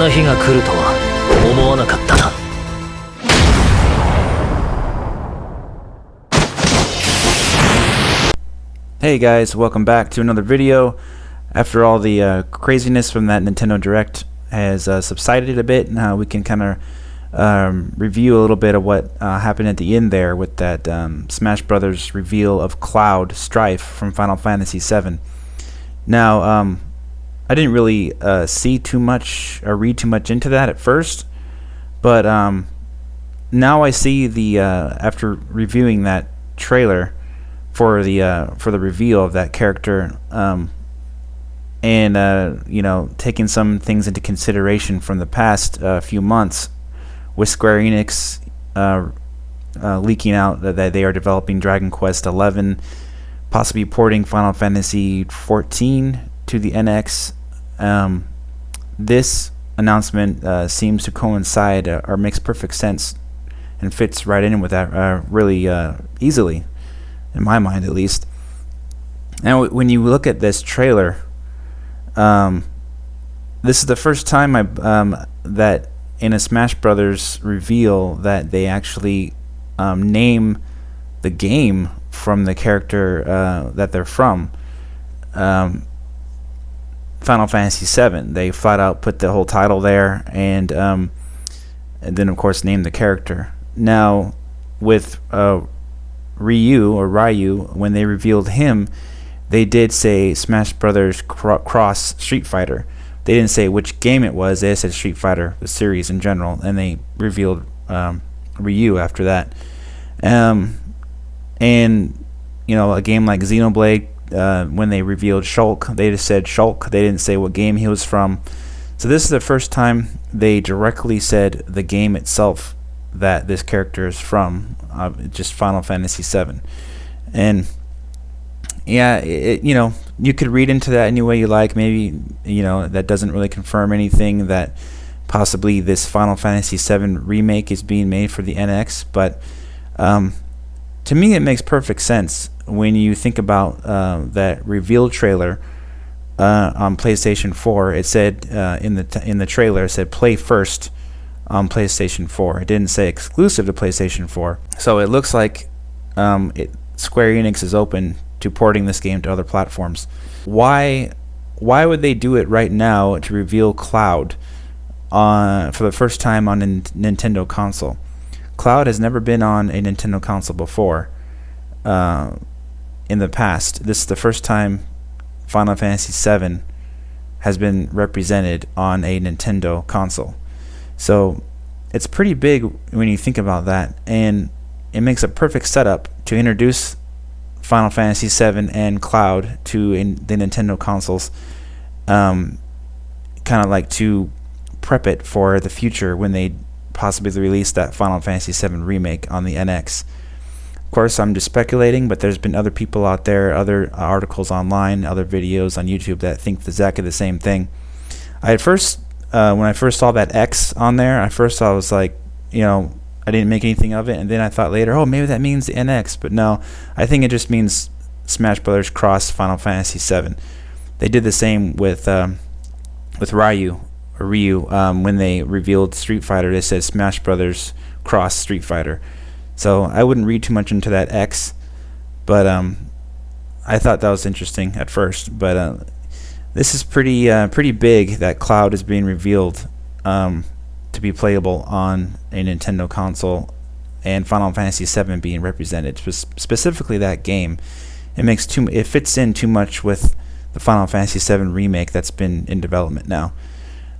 な日が来るとは思わなかったな。Hey guys, welcome back to another video. After all the craziness from that Nintendo Direct has subsided a bit, now we can kind of review a little bit of what happened at the end there with that Smash Brothers reveal of Cloud Strife from Final Fantasy VII. Now, I didn't really see too much or read too much into that at first, but now I see the after reviewing that trailer for the reveal of that character, and you know, taking some things into consideration from the past few months with Square-Enix leaking out that they are developing Dragon Quest XI, possibly porting Final Fantasy XIV to the NX. This announcement seems to coincide or makes perfect sense and fits right in with that really easily, in my mind at least. Now, when you look at this trailer, this is the first time that in a Smash Brothers reveal that they actually name the game from the character that they're from. Final Fantasy VII. They flat out put the whole title there, and then of course name the character. Now, with Ryu, when they revealed him, they did say Smash Brothers Cross Street Fighter. They didn't say which game it was. They said Street Fighter, the series in general, and they revealed Ryu after that. And you know, a game like Xenoblade, when they revealed Shulk, they just said Shulk. They didn't say what game he was from. So this is the first time they directly said the game itself that this character is from, just Final Fantasy VII. And yeah, you know, you could read into that any way you like. Maybe, you know, that doesn't really confirm anything, that possibly this Final Fantasy VII remake is being made for the NX. But to me, it makes perfect sense when you think about that reveal trailer on PlayStation 4. It said in the trailer, it said play first on PlayStation 4. It didn't say exclusive to PlayStation 4. So it looks like Square Enix is open to porting this game to other platforms. Why would they do it right now to reveal Cloud for the first time on a Nintendo console? Cloud has never been on a Nintendo console before in the past. This is the first time Final Fantasy VII has been represented on a Nintendo console. So it's pretty big when you think about that, and it makes a perfect setup to introduce Final Fantasy VII and Cloud to the Nintendo consoles, kind of like to prep it for the future when they possibly release that Final Fantasy VII remake on the NX. Of course, I'm just speculating, but there's been other people out there, other articles online, other videos on YouTube that think exactly the same thing. When I first saw that X on there, I was like, you know, I didn't make anything of it, and then I thought later, oh, maybe that means the NX, but no, I think it just means Smash Brothers Cross Final Fantasy VII. They did the same with Ryu, when they revealed Street Fighter. They said Smash Brothers Cross Street Fighter. So I wouldn't read too much into that X, but I thought that was interesting at first. But this is pretty big that Cloud is being revealed to be playable on a Nintendo console, and Final Fantasy VII being represented, specifically that game. It fits in too much with the Final Fantasy VII remake that's been in development now.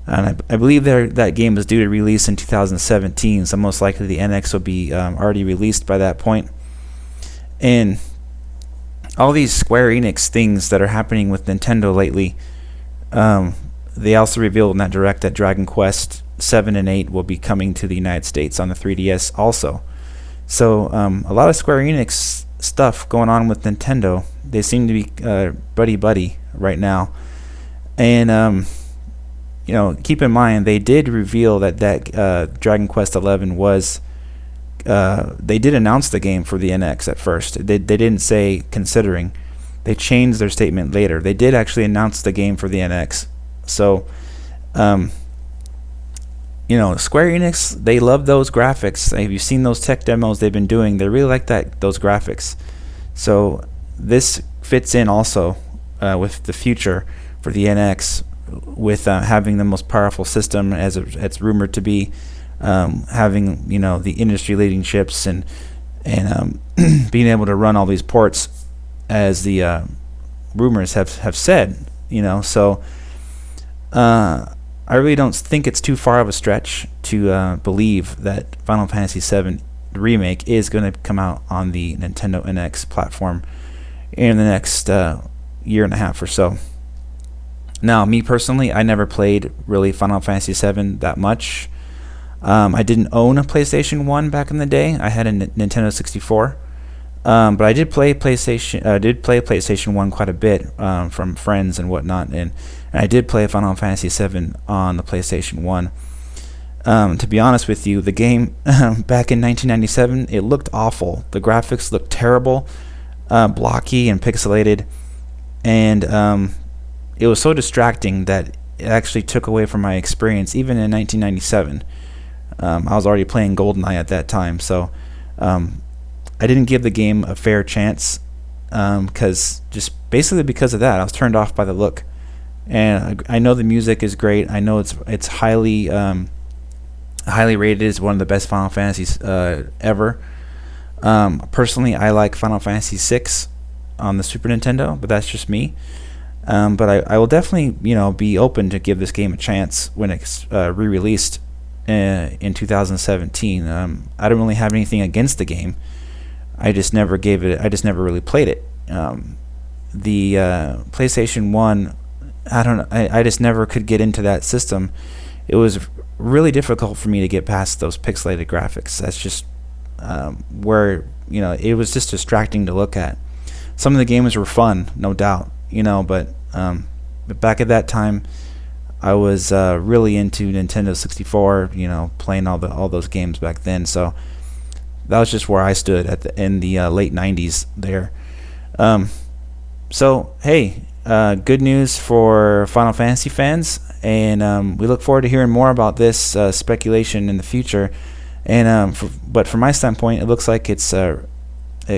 And I believe that game is due to release in 2017, so most likely the NX will be already released by that point. And all these Square Enix things that are happening with Nintendo lately, they also revealed in that Direct that Dragon Quest 7 and 8 will be coming to the United States on the 3DS also. So a lot of Square Enix stuff going on with Nintendo. They seem to be buddy right now. And you know, keep in mind, they did reveal that Dragon Quest XI was they did announce the game for the NX at first. They didn't say considering. They changed their statement later. They did actually announce the game for the NX. So Square Enix, they love those graphics. Have you seen those tech demos they've been doing? They really like those graphics. So this fits in also with the future for the NX, with having the most powerful system as it's rumored to be, having the industry leading chips, and being able to run all these ports as the rumors have said. So I really don't think it's too far of a stretch to believe that Final Fantasy VII Remake is going to come out on the Nintendo NX platform in the next year and a half or so. Now, me personally, I never played really Final Fantasy VII that much. I didn't own a PlayStation 1 back in the day. I had a Nintendo 64. But I did play PlayStation 1 quite a bit from friends and whatnot, and I did play Final Fantasy VII on the PlayStation 1. To be honest with you, the game back in 1997, it looked awful. The graphics looked terrible, blocky and pixelated, and it was so distracting that it actually took away from my experience. Even in 1997, I was already playing GoldenEye at that time, so I didn't give the game a fair chance, because of that, I was turned off by the look. And I know the music is great. I know it's highly rated as one of the best Final Fantasies ever. Personally, I like Final Fantasy VI on the Super Nintendo, but that's just me. But I will definitely be open to give this game a chance when it's re-released in 2017. I don't really have anything against the game. I just never really played it. The PlayStation 1, I just never could get into that system. It was really difficult for me to get past those pixelated graphics. That's just where it was just distracting to look at. Some of the games were fun, no doubt, but back at that time, I was really into Nintendo 64, playing all those games back then. So that was just where I stood in the late 90s there. So, hey, good news for Final Fantasy fans, and we look forward to hearing more about this speculation in the future. And but from my standpoint, it looks like it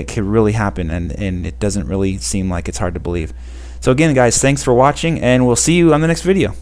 could really happen, and it doesn't really seem like it's hard to believe. So again, guys, thanks for watching, and we'll see you on the next video.